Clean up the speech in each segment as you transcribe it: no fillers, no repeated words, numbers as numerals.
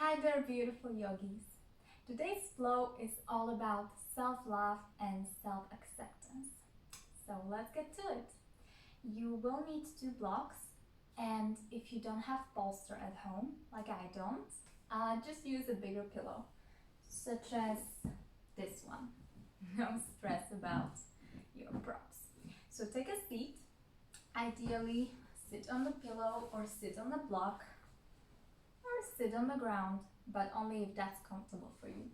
Hi there, beautiful yogis. Today's flow is all about self-love and self-acceptance. So let's get to it. You will need 2 blocks, and if you don't have bolster at home, like I don't, just use a bigger pillow, such as this one. No stress about your props. So take a seat. Ideally, sit on the pillow or sit on the block or sit on the ground, but only if that's comfortable for you.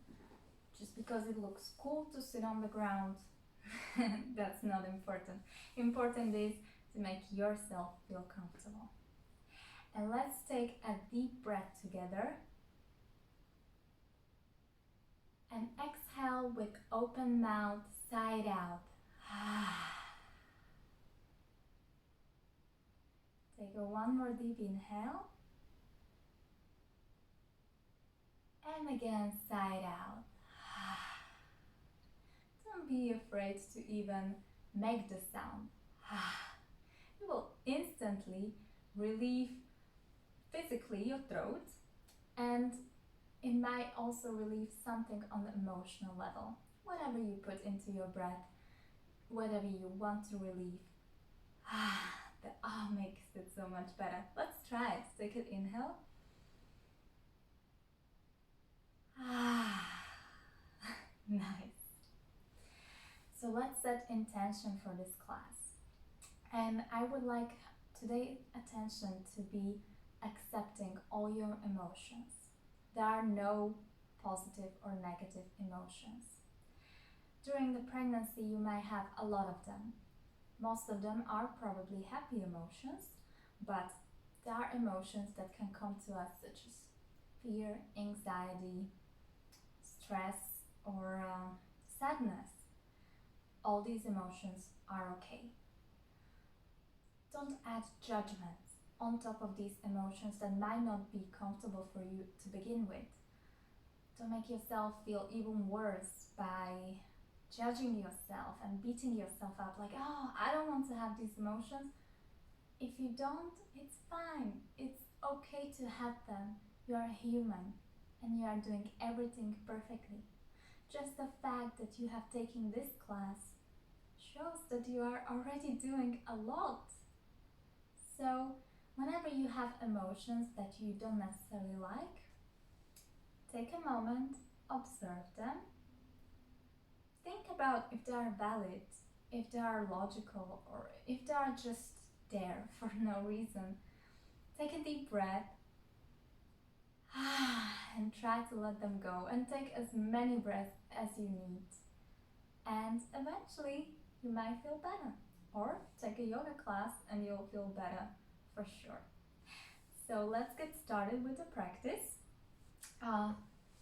Just because it looks cool to sit on the ground, that's not important. Important is to make yourself feel comfortable. And let's take a deep breath together. And exhale with open mouth, side out. Take one more deep inhale. And again, side out. Don't be afraid to even make the sound. You will instantly relieve physically your throat, and it might also relieve something on the emotional level. Whatever you put into your breath, whatever you want to relieve, the makes it so much better. Let's try it. Take an inhale. Nice. So let's set intention for this class. And I would like today's attention to be accepting all your emotions. There are no positive or negative emotions. During the pregnancy, you might have a lot of them. Most of them are probably happy emotions, but there are emotions that can come to us, such as fear, anxiety, stress, or sadness. All these emotions are okay. Don't add judgments on top of these emotions that might not be comfortable for you to begin with. Don't make yourself feel even worse by judging yourself and beating yourself up like, I don't want to have these emotions. If you don't, it's fine. It's okay to have them. You are human and you are doing everything perfectly. Just the fact that you have taken this class shows that you are already doing a lot. So whenever you have emotions that you don't necessarily like, take a moment, observe them. Think about if they are valid, if they are logical, or if they are just there for no reason. Take a deep breath and try to let them go, and take as many breaths as you need. And eventually you might feel better. Or take a yoga class and you'll feel better for sure. So let's get started with the practice.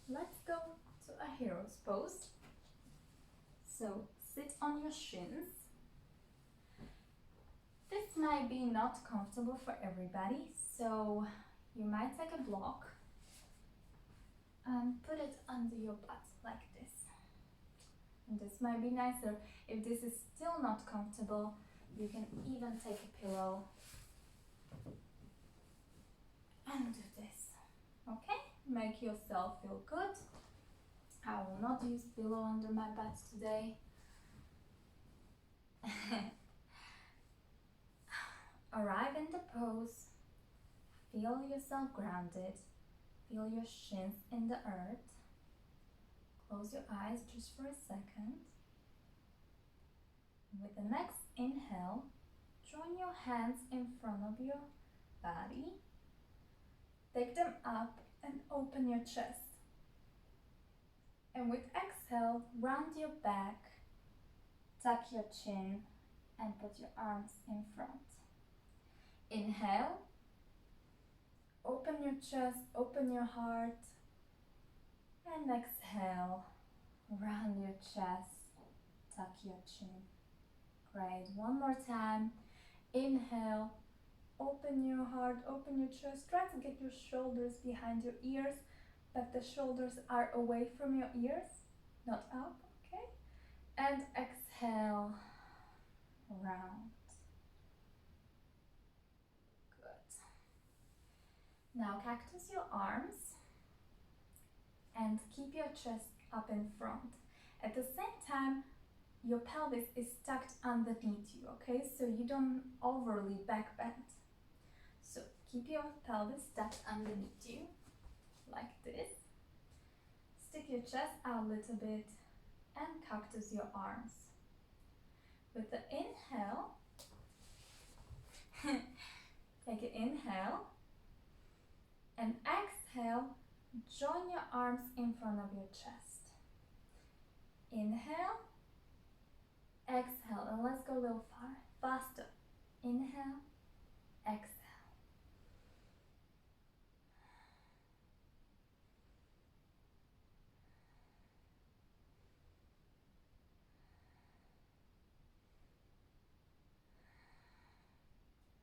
Let's go to a hero's pose. So sit on your shins. This might be not comfortable for everybody, so you might take a block and put it under your butt like this. And this might be nicer. If this is still not comfortable, you can even take a pillow and do this. Okay? Make yourself feel good. I will not use pillow under my butt today. Arrive in the pose. Feel yourself grounded. Feel your shins in the earth. Close your eyes just for a second. With the next inhale, join your hands in front of your body. Take them up and open your chest. And with exhale, round your back, tuck your chin, and put your arms in front. Inhale, open your chest, open your heart. And exhale, round your chest, tuck your chin. Great, one more time. Inhale, open your heart, open your chest. Try to get your shoulders behind your ears, but the shoulders are away from your ears, not up, okay? And exhale, round. Good. Now cactus your arms. and keep your chest up in front. At the same time, your pelvis is tucked underneath you, okay? So you don't overly back bend. So keep your pelvis tucked underneath you, like this. Stick your chest out a little bit and cactus your arms. With the inhale, take an inhale, and exhale, join your arms in front of your chest. Inhale, exhale, and let's go a little faster. Inhale, exhale.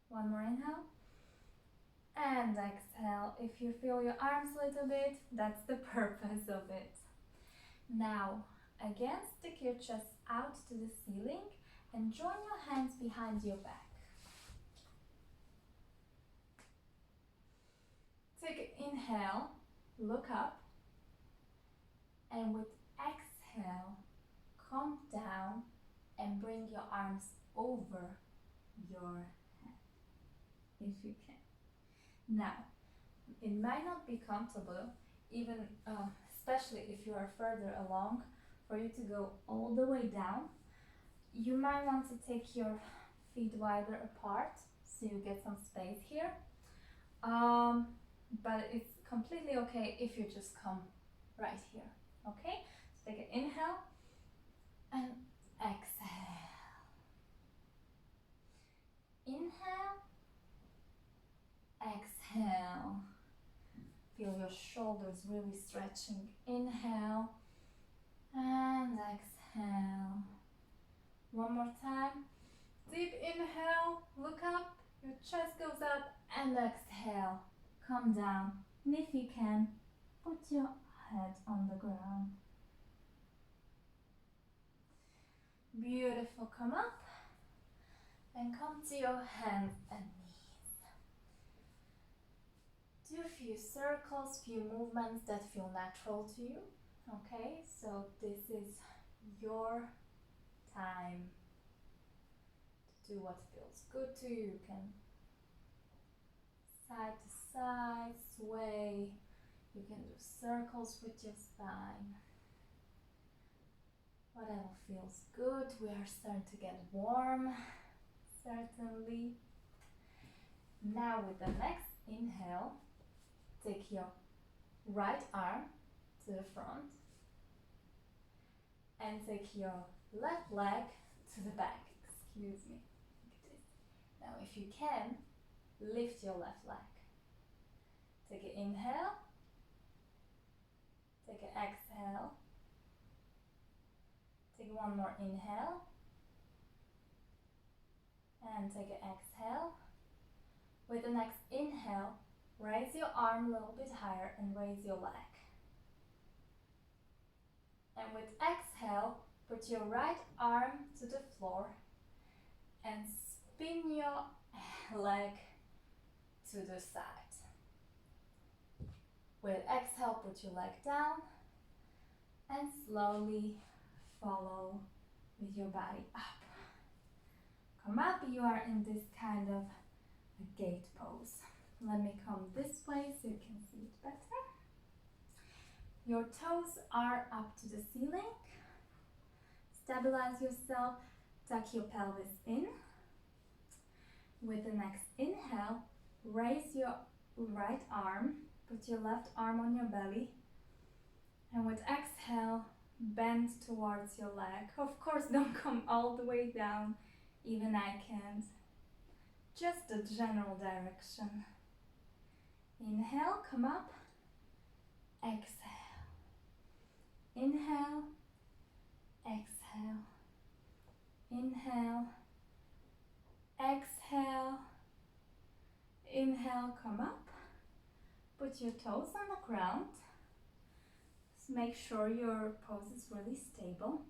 One more inhale. And exhale. If you feel your arms a little bit, that's the purpose of it. Now, again, stick your chest out to the ceiling and join your hands behind your back. Take an inhale, look up, and with exhale, come down and bring your arms over your head, if you can. Now, it might not be comfortable, even especially if you are further along, for you to go all the way down. You might want to take your feet wider apart so you get some space here. But it's completely okay if you just come right here. Okay? So take an inhale and exhale. Inhale, exhale. Feel your shoulders really stretching. Inhale and exhale. One more time. Deep inhale, look up, your chest goes up, and exhale. Come down. And if you can, put your head on the ground. Beautiful. Come up and come to your hands and knees. Do a few circles, few movements that feel natural to you. Okay, so this is your time to do what feels good to you. You can side to side, sway. You can do circles with your spine. Whatever feels good. We are starting to get warm, certainly. Now with the next inhale, take your right arm to the front and take your left leg to the back. Excuse me. Like this. Now if you can, lift your left leg. Take an inhale. Take an exhale. Take one more inhale. And take an exhale. With the next inhale, raise your arm a little bit higher and raise your leg. And with exhale, put your right arm to the floor and spin your leg to the side. With exhale, put your leg down and slowly follow with your body up. Come up, you are in this kind of a gate pose. Let me come this way so you can see it better. Your toes are up to the ceiling. Stabilize yourself, tuck your pelvis in. With the next inhale, raise your right arm, put your left arm on your belly, and with exhale, bend towards your leg. Of course, don't come all the way down, even I can't. Just the general direction. Inhale, come up, exhale. Inhale, exhale. Inhale, exhale. Inhale, come up. Put your toes on the ground. Just make sure your pose is really stable.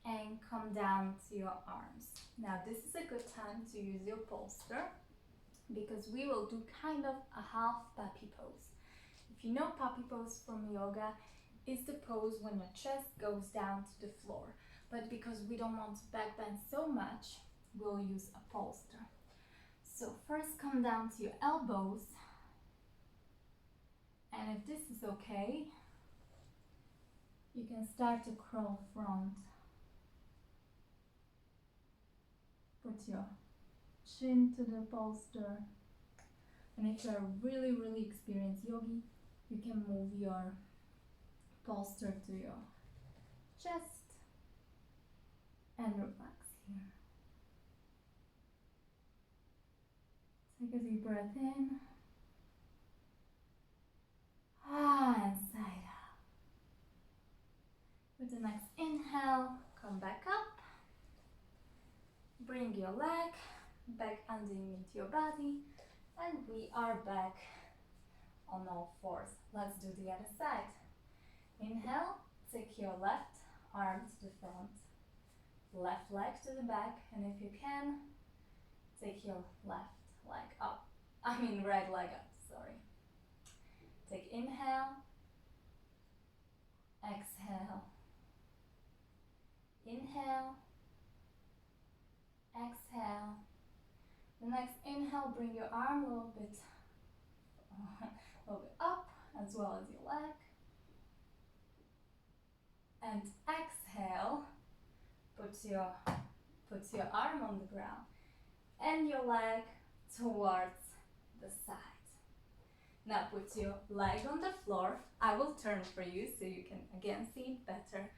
And come down to your arms. Now this is a good time to use your bolster because we will do kind of a half puppy pose. If you know puppy pose from yoga, it's the pose when your chest goes down to the floor. But because we don't want to back bend so much, we'll use a bolster. So first come down to your elbows, and if this is okay, you can start to crawl front. Put your chin to the bolster, and if you're a really experienced yogi, you can move your bolster to your chest and relax here. Take a deep breath in. And side out. With the next inhale, come back up. Bring your leg back underneath your body, and we are back on all fours. Let's do the other side. Inhale, take your left arm to the front, left leg to the back, and if you can, take your left leg up. Right leg up, sorry. Take inhale, exhale, inhale, exhale. The next inhale, bring your arm a little bit up, as well as your leg. And exhale, put your arm on the ground and your leg towards the side. Now put your leg on the floor. I will turn for you so you can again see it better.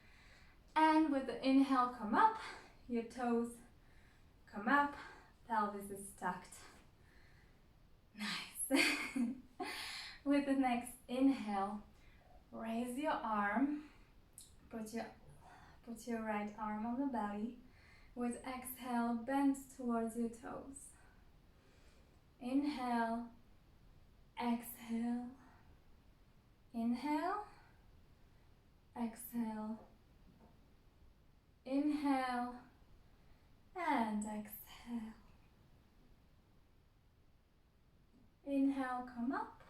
And with the inhale, come up, your toes come up, pelvis is tucked. Nice. With the next inhale, raise your arm, put your right arm on the belly. With exhale, bend towards your toes. Inhale, exhale, inhale, exhale, inhale, and exhale. Inhale, come up.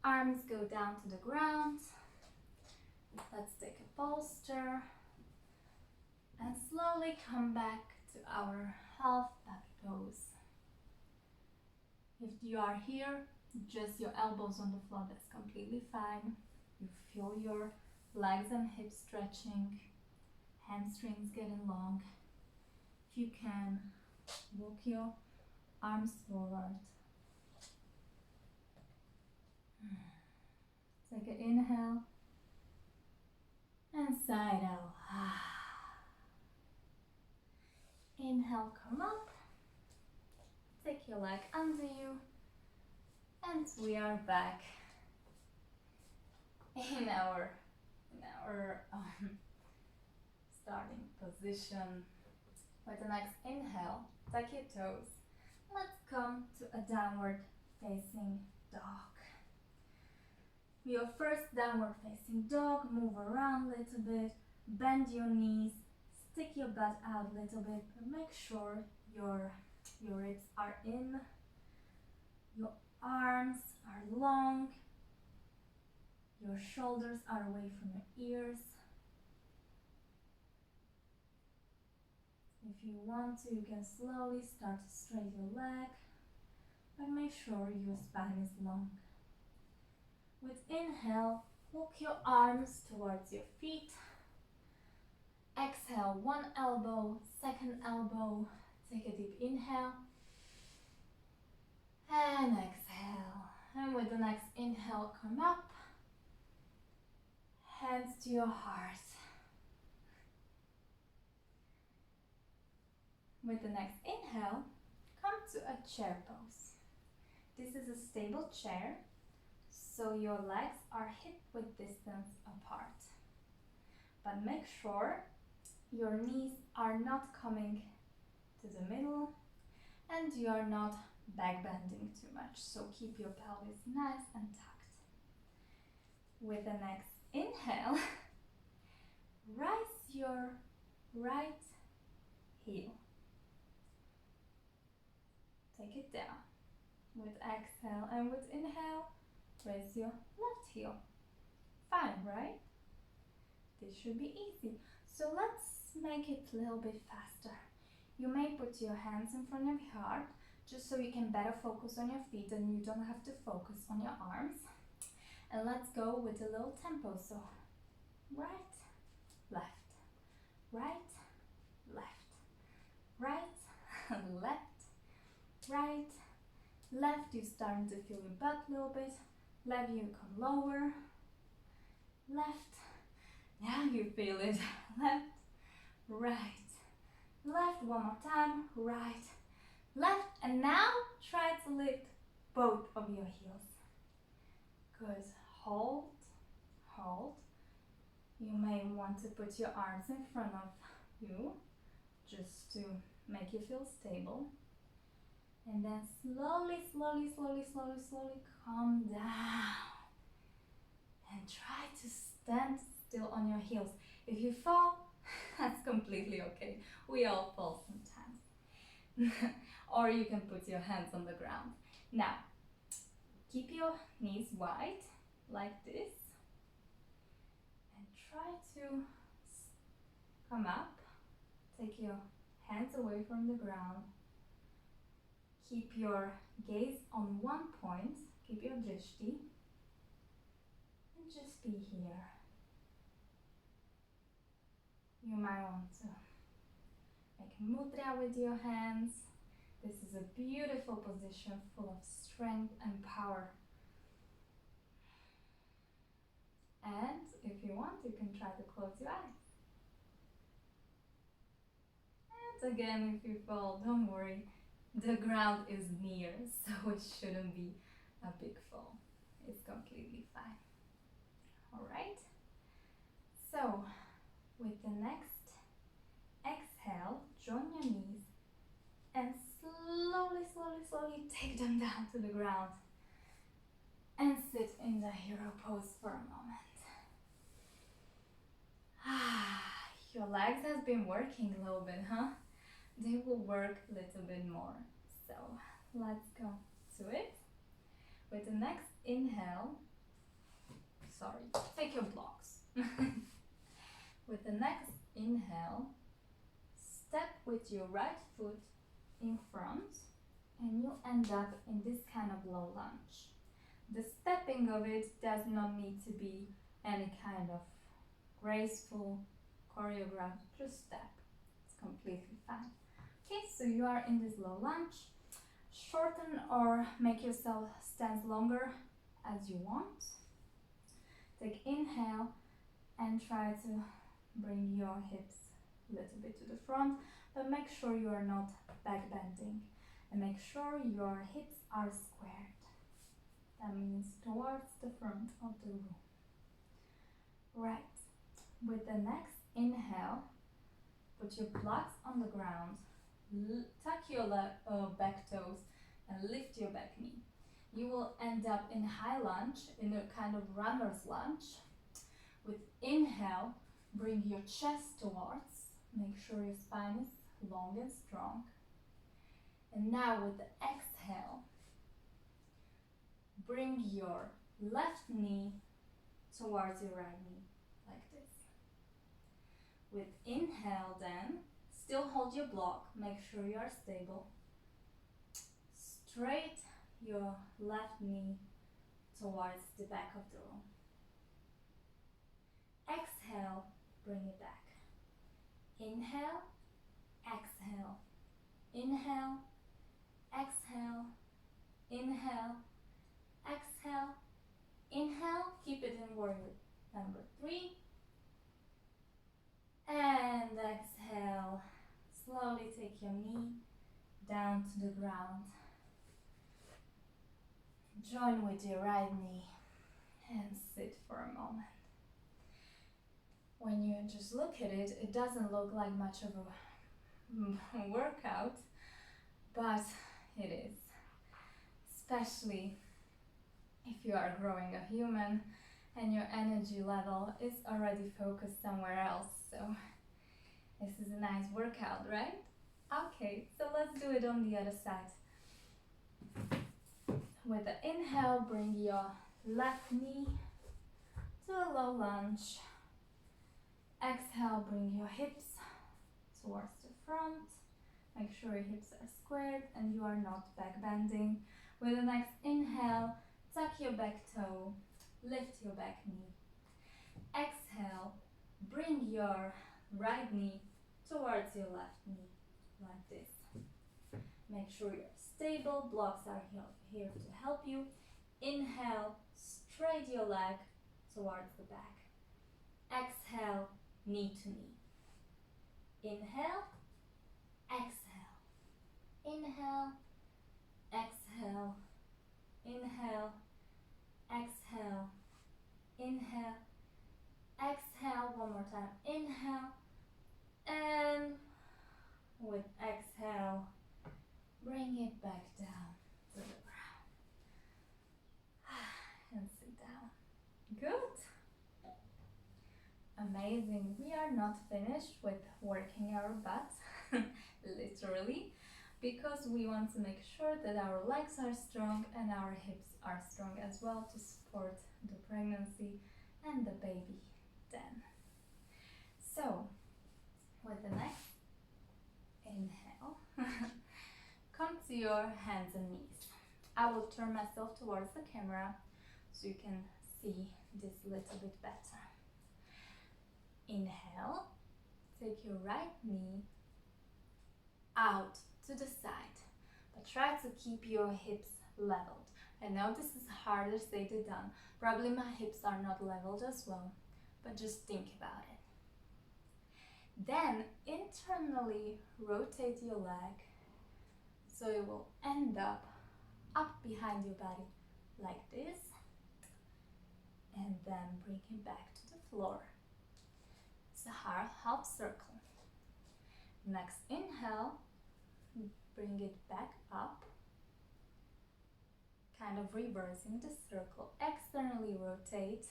Arms go down to the ground. Let's take a bolster and slowly come back to our half back pose. If you are here, just your elbows on the floor, that's completely fine. You feel your legs and hips stretching, hamstrings getting long. If you can, walk your arms forward. Take an inhale and side out. Inhale, come up. Take your leg under you, and we are back in our starting position. With the next inhale, tuck your toes. Let's come to a downward facing dog. Your first downward facing dog, move around a little bit, bend your knees, stick your butt out a little bit, but make sure your ribs are in, your arms are long, your shoulders are away from your ears. If you want to, you can slowly start to straighten your leg, but make sure your spine is long. With inhale, walk your arms towards your feet. Exhale, one elbow, second elbow. Take a deep inhale and exhale. And with the next inhale, come up. Hands to your heart. With the next inhale, come to a chair pose. This is a stable chair, so your legs are hip-width distance apart. But make sure your knees are not coming to the middle and you are not back bending too much. So keep your pelvis nice and tucked. With the next inhale, rise your right heel. Take it down. With exhale and with inhale, raise your left heel. Fine, right? This should be easy. So let's make it a little bit faster. You may put your hands in front of your heart just so you can better focus on your feet and you don't have to focus on your arms. And let's go with a little tempo. So right, left, right, left, right, left, right, left. You're starting to feel your butt a little bit. Left, you come lower. Left, now you feel it. Left, right, left. One more time. Right, left. And now try to lift both of your heels. Good. Hold, hold. You may want to put your arms in front of you just to make you feel stable. And then slowly, slowly, slowly, slowly, slowly calm down. And try to stand still on your heels. If you fall, that's completely okay. We all fall sometimes. Or you can put your hands on the ground. Now, keep your knees wide like this. And try to come up. Take your hands away from the ground. Keep your gaze on one point. Keep your drishti. And just be here. You might want to make a mudra with your hands. This is a beautiful position full of strength and power. And if you want, you can try to close your eyes. And again, if you fall, don't worry. The ground is near, so it shouldn't be a big fall. It's completely fine. Alright? So, with the next exhale, join your knees and slowly, slowly, slowly take them down to the ground and sit in the hero pose for a moment. Your legs has been working a little bit, huh? They will work a little bit more. So let's go to it. With the next inhale, take your blocks. With the next inhale, step with your right foot in front and you end up in this kind of low lunge. The stepping of it does not need to be any kind of graceful, choreographed, just step. It's completely fine. Okay, so you are in this low lunge. Shorten or make yourself stand longer as you want. Take inhale and try to bring your hips a little bit to the front, but make sure you are not back bending and make sure your hips are squared. That means towards the front of the room. Right. With the next inhale, put your blocks on the ground, tuck your back toes and lift your back knee. You will end up in high lunge, in a kind of runner's lunge. With inhale, bring your chest towards, make sure your spine is long and strong. And now with the exhale, bring your left knee towards your right knee, like this. With inhale then, still hold your block, make sure you are stable. Straight your left knee towards the back of the room. Exhale, bring it back. Inhale, exhale, inhale, exhale, inhale, exhale, inhale, keep it in warrior number 3. And exhale, slowly take your knee down to the ground. Join with your right knee and sit for a moment. When you just look at it, it doesn't look like much of a workout, but it is. Especially if you are growing a human and your energy level is already focused somewhere else. So this is a nice workout, right? Okay, so let's do it on the other side. With the inhale, bring your left knee to a low lunge. Exhale, bring your hips towards the front. Make sure your hips are squared and you are not back bending. With the next inhale, tuck your back toe, lift your back knee. Exhale, bring your right knee towards your left knee, like this. Make sure you're stable, blocks are here to help you. Inhale, straight your leg towards the back. Exhale, knee to knee. Inhale, exhale. Inhale, exhale. Inhale, exhale. Inhale, exhale. One more time. Inhale, and with exhale, bring it back down to the ground. And sit down. Good. Amazing. We are not finished with working our butt, literally, because we want to make sure that our legs are strong and our hips are strong as well to support the pregnancy and the baby then. So, with the next inhale, come to your hands and knees. I will turn myself towards the camera so you can see this a little bit better. Inhale, take your right knee out to the side, but try to keep your hips leveled. I know this is harder said than done. Probably my hips are not leveled as well, but just think about it. Then internally rotate your leg so it will end up behind your body like this, and then bring it back to the floor. It's a half circle. Next inhale, bring it back up, kind of reversing the circle, externally rotate,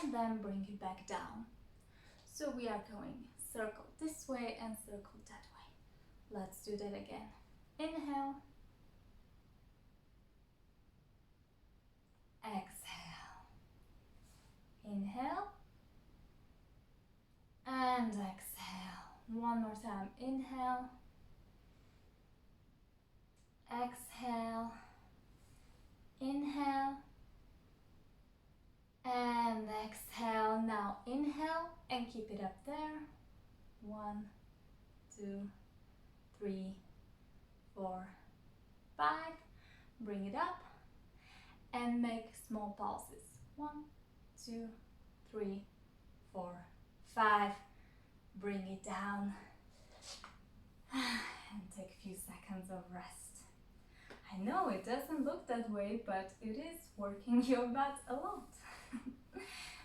and then bring it back down. So we are going circle this way and circle that way. Let's do that again. Inhale, exhale, inhale, and exhale. One more time. Inhale, exhale, inhale, and exhale. Now inhale and keep it up there. 1, 2, 3, 4, 5. Bring it up and make small pauses. 1, 2, 3, 4, 5. Bring it down and take a few seconds of rest. I know it doesn't look that way, but it is working your butt a lot.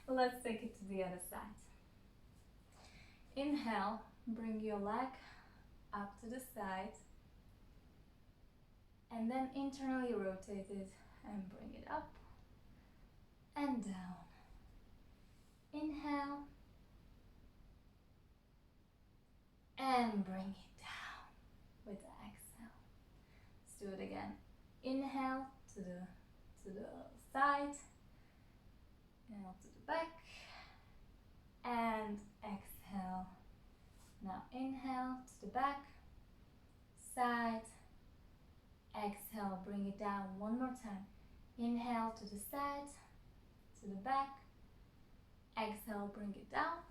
Let's take it to the other side. Inhale, bring your leg up to the side, and then internally rotate it and bring it up and down. Inhale, and bring it down with the exhale. Let's do it again. Inhale to the side, inhale to the back, and exhale. Now inhale to the back, side, exhale, bring it down one more time. Inhale to the side, to the back, exhale, bring it down.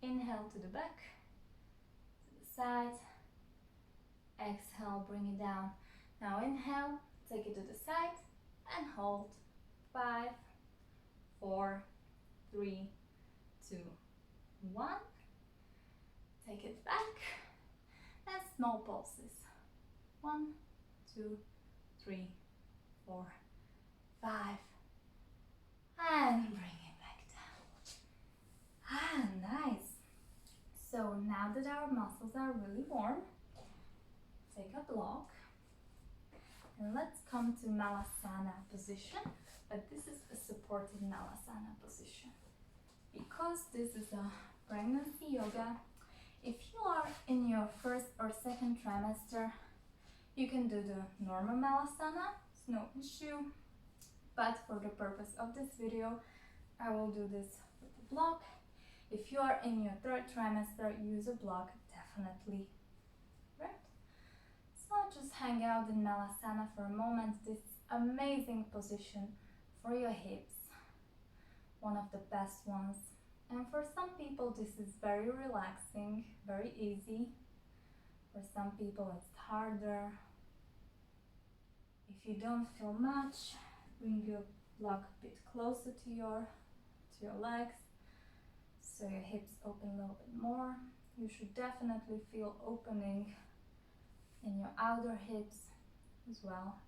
Inhale to the back, to the side, exhale, bring it down. Now inhale, take it to the side and hold. 5, 4, 3, 2, 1. Take it back and small pulses. 1, 2, 3, 4, 5, and bring it back down. Nice. So now that our muscles are really warm, take a block and let's come to Malasana position, but this is a supported Malasana position because this is a pregnancy yoga. If you are in your first or second trimester, you can do the normal Malasana, it's no issue. but for the purpose of this video, I will do this with a block. If you are in your third trimester, use a block, definitely, right? So just hang out in Malasana for a moment. This amazing position for your hips, one of the best ones. And for some people this is very relaxing, very easy. For some people it's harder. If you don't feel much, bring your block a bit closer to your legs, so your hips open a little bit more. You should definitely feel opening in your outer hips as well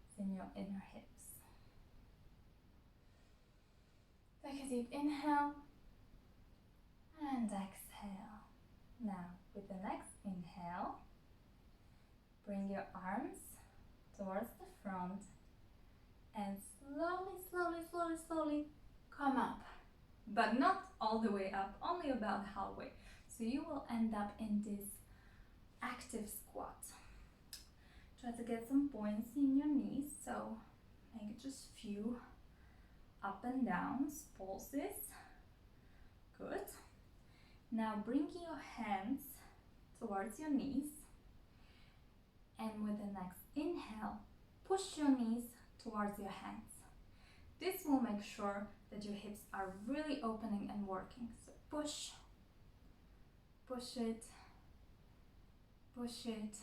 as in your inner hips. Take a deep inhale and exhale. Now with the next inhale, bring your arms towards the front and slowly come up, but not all the way up, only about halfway. So you will end up in this active squat. Try to get some points in your knees, so make just few up and downs, pulses. Good. Now bring your hands towards your knees, and with the next inhale, push your knees towards your hands. This will make sure that your hips are really opening and working. So push, push it, push it.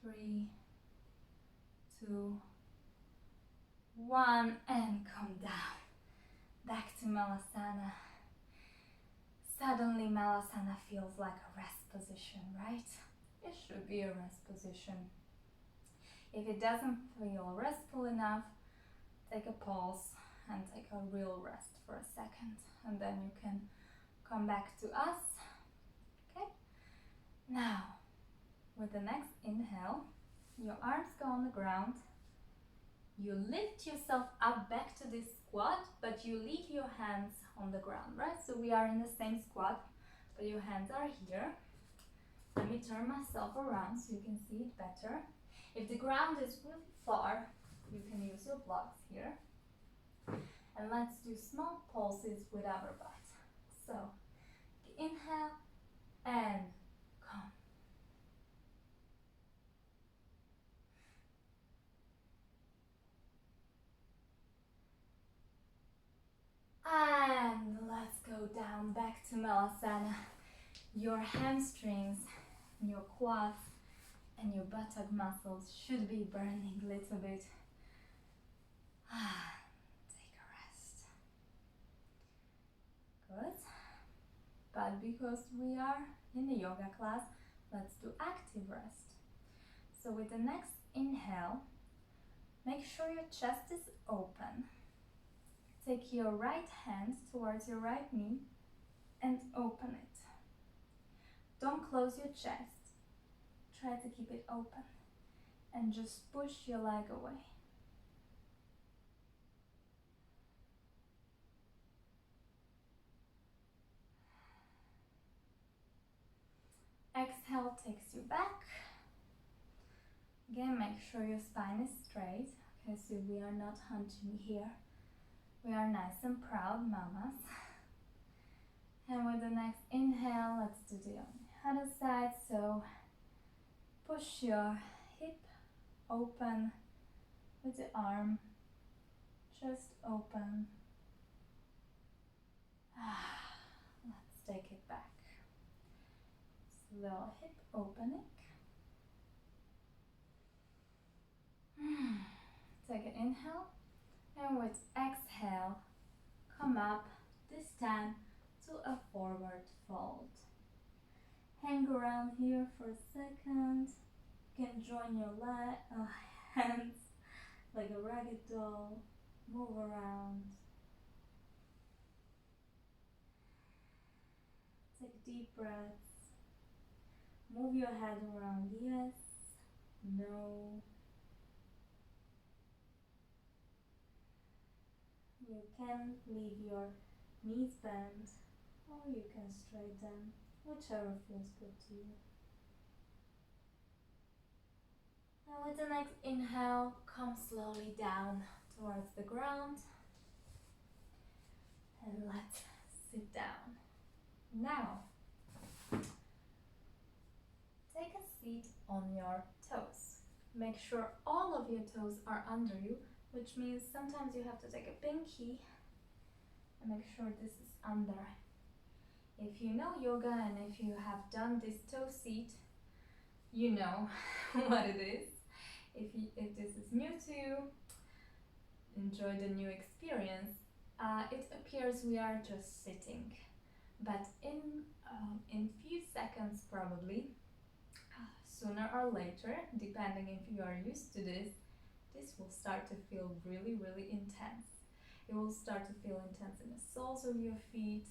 3, 2, 1, and come down. Back to Malasana. Suddenly Malasana feels like a rest position, right? It should be a rest position. If it doesn't feel restful enough, take a pause and take a real rest for a second, and then you can come back to us. Okay? Now, with the next inhale, your arms go on the ground. You lift yourself up back to this squat, but you leave your hands on the ground, right? So we are in the same squat, but your hands are here. Let me turn myself around so you can see it better. If the ground is really far, you can use your blocks here. And let's do small pulses with our butt. So inhale and come. And let's go down back to Malasana. Your hamstrings, your quads, and your buttock muscles should be burning a little bit. Take a rest. Good. But because we are in the yoga class, let's do active rest. So with the next inhale, make sure your chest is open. Take your right hand towards your right knee and open it. Don't close your chest. Try to keep it open and just push your leg away. Exhale takes you back. Again, make sure your spine is straight. Okay, so we are not hunching here. We are nice and proud mamas. And with the next inhale, let's do the other side. So push your hip open with the arm, just open. Let's take it back. Slow hip opening. Take an inhale, and with exhale, come up, this time to a forward fold. Hang around here for a second. You can join your hands like a ragged doll. Move around. Take deep breaths. Move your head around, yes, no. You can leave your knees bent, or you can straighten, whichever feels good to you. And with the next inhale, come slowly down towards the ground. And let's sit down. Now, take a seat on your toes. Make sure all of your toes are under you, which means sometimes you have to take a pinky and make sure this is under. If you know yoga and if you have done this toe seat, you know what it is. If this is new to you, enjoy the new experience. It appears we are just sitting, but in few seconds probably, sooner or later, depending if you are used to this will start to feel really, really intense. It will start to feel intense in the soles of your feet,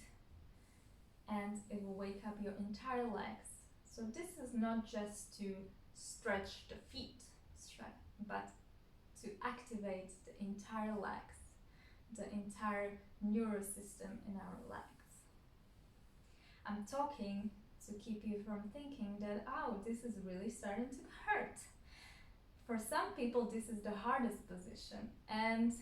and it will wake up your entire legs. So this is not just to stretch the feet, but to activate the entire legs, the entire nervous system in our legs. I'm talking to keep you from thinking that, oh, this is really starting to hurt. For some people, this is the hardest position, and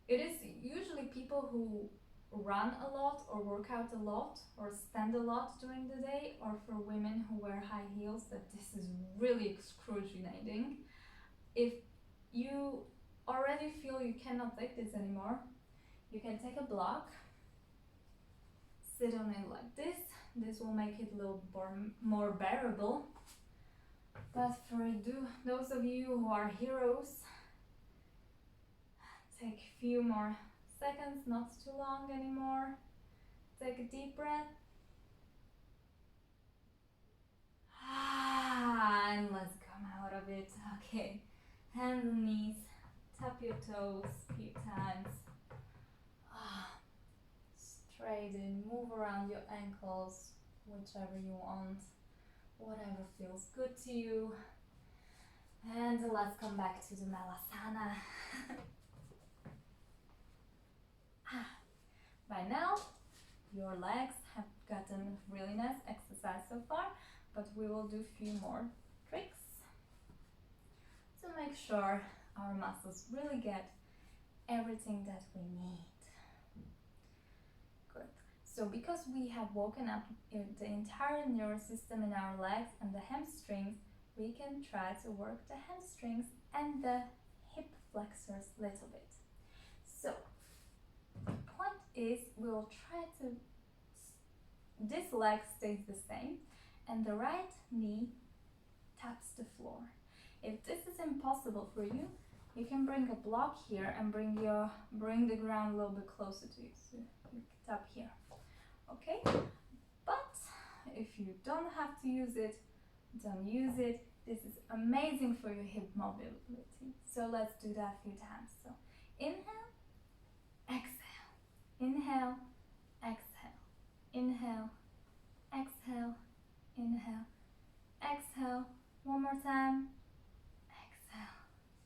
it is usually people who run a lot or work out a lot or stand a lot during the day, or for women who wear high heels, that this is really excruciating. If you already feel you cannot take this anymore, you can take a block, sit on it like this. This will make it a little more bearable. But for those of you who are heroes, take a few more seconds, not too long anymore. Take a deep breath. And let's come out of it. Okay, hands and knees, tap your toes a few times. Straighten, move around your ankles, whichever you want, whatever feels good to you. And let's come back to the Malasana. By now, your legs have gotten really nice exercise so far, but we will do a few more tricks to make sure our muscles really get everything that we need. Good. So because we have woken up the entire nervous system in our legs and the hamstrings, we can try to work the hamstrings and the hip flexors a little bit. So the point is, we will try to, this leg stays the same and the right knee taps the floor. If this is impossible for you, you can bring a block here and bring the ground a little bit closer to you. So you tap here, okay? But if you don't have to use it, don't use it. This is amazing for your hip mobility. So let's do that a few times. So inhale, exhale, inhale, exhale, inhale, exhale, inhale, exhale. One more time. Exhale.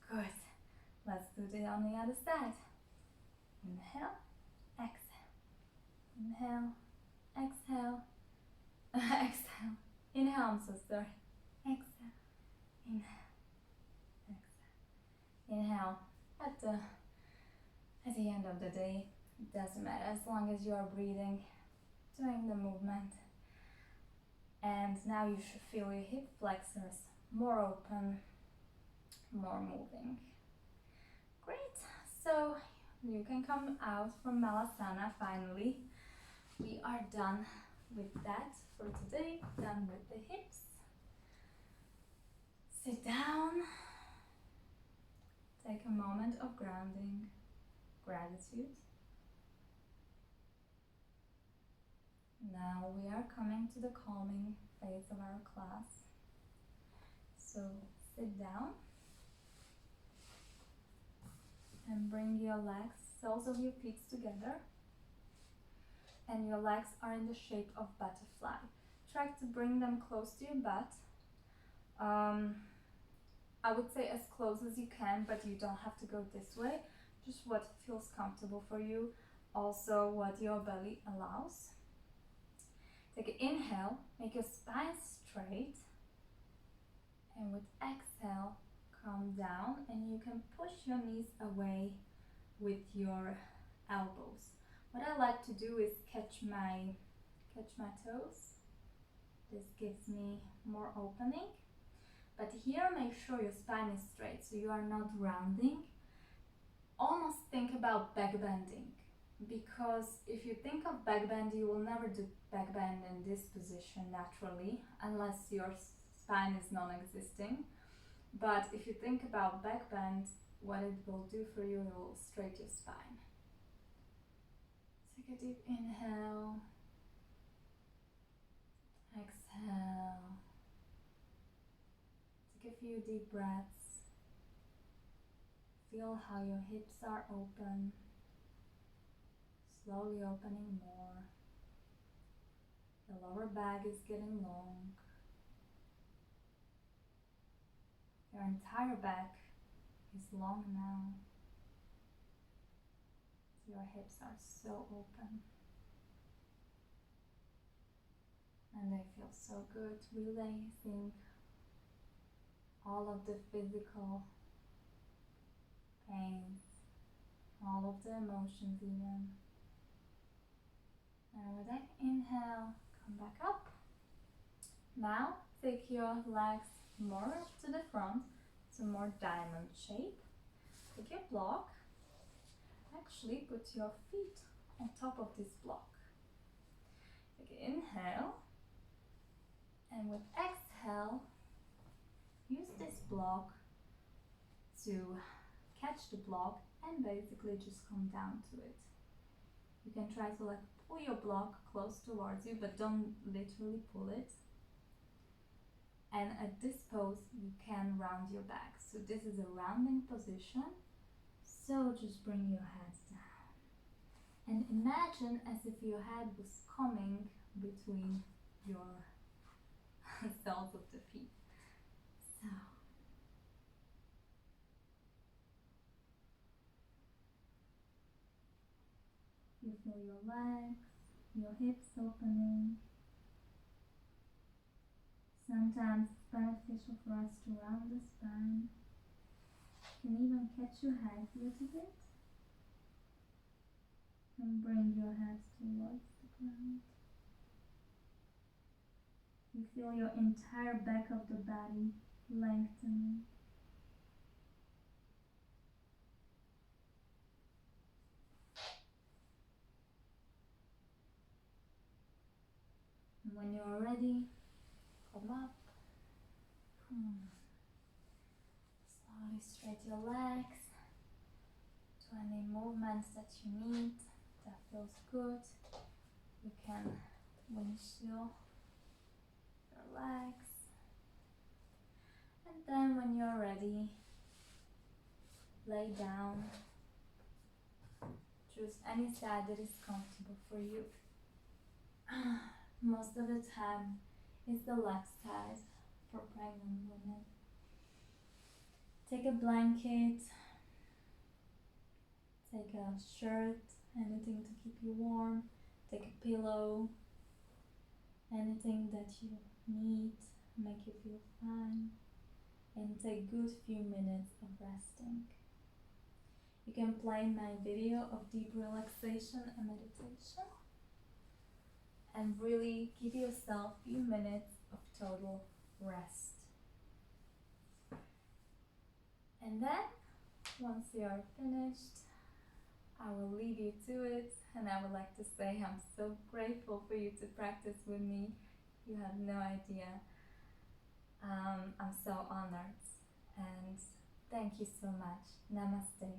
Good. Let's do it on the other side. Inhale, exhale, inhale, exhale, exhale, inhale. I'm so sorry. Exhale, inhale, exhale, inhale. At the end of the day, it doesn't matter as long as you are breathing, doing the movement. And now you should feel your hip flexors more open, more moving. Great. So you can come out from Malasana finally. We are done with that for today, done with the hips. Sit down. Take a moment of grounding, gratitude. Now we are coming to the calming phase of our class. So sit down and bring your legs, soles of your feet together, and your legs are in the shape of butterfly. Try to bring them close to your butt. I would say as close as you can, but you don't have to go this way. Just what feels comfortable for you. Also what your belly allows. Take an inhale, make your spine straight, and with exhale, come down, and you can push your knees away with your elbows. What I like to do is catch my toes. This gives me more opening. But here, make sure your spine is straight, so you are not rounding. Almost think about back bending, because if you think of back bend, you will never do back bend in this position naturally, unless your spine is non-existing. But if you think about back bend, what it will do for you, it will straighten your spine. Take a deep inhale, exhale, take a few deep breaths, feel how your hips are open, slowly opening more. The lower back is getting long. Your entire back is long now. Your hips are so open. And they feel so good, releasing all of the physical pains, all of the emotions even. And with that inhale, come back up. Now take your legs more to the front, to more diamond shape. Take your block. Actually put your feet on top of this block. Take an inhale, and with exhale, use this block to catch the block and basically just come down to it. You can try to pull your block close towards you, but don't literally pull it. And at this pose, you can round your back. So this is a rounding position. So just bring your head down. And imagine as if your head was coming between your soles of the feet. So. You feel your legs, your hips opening. Sometimes it's beneficial for us to round the spine. You can even catch your head a little bit and bring your head towards the ground. You feel your entire back of the body lengthening. And when you're ready, come up. Slowly straighten your legs. Do any movements that you need, that feels good. You can windshield your legs. And then when you're ready, lay down. Choose any side that is comfortable for you. Most of the time, it's the left side for pregnant women. Take a blanket, take a shirt, anything to keep you warm, take a pillow, anything that you need, make you feel fine, and take a good few minutes of resting. You can play my video of deep relaxation and meditation, and really give yourself a few minutes of total rest. And then, once you are finished, I will leave you to it, and I would like to say I'm so grateful for you to practice with me. You have no idea. I'm so honored, and thank you so much. Namaste.